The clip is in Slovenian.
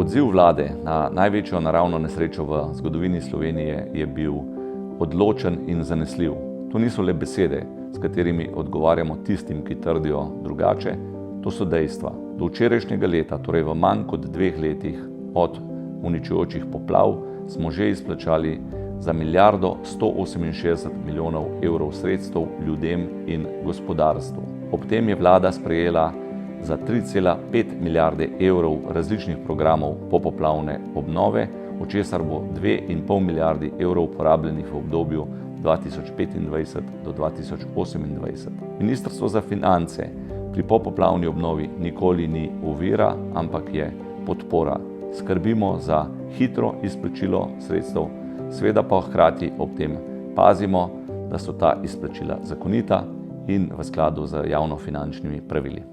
Odziv vlade na največjo naravno nesrečo v zgodovini Slovenije je bil odločen in zanesljiv. To niso le besede, s katerimi odgovarjamo tistim, ki trdijo drugače, to so dejstva. Do včerajšnjega leta, torej v manj kot 2 letih od uničujočih poplav, smo že izplačali za 1,168 milijonov evrov sredstev ljudem in gospodarstvu. Ob tem je vlada sprejela za 3,5 milijarde evrov različnih programov popoplavne obnove, od česar bo 2,5 milijardi evrov porabljenih v obdobju 2025 do 2028. Ministrstvo za finance pri popoplavni obnovi nikoli ni ovira, ampak je podpora. Skrbimo za hitro izplačilo sredstev, seveda pa hkrati ob tem pazimo, da so ta izplačila zakonita in v skladu z javnofinančnimi pravili.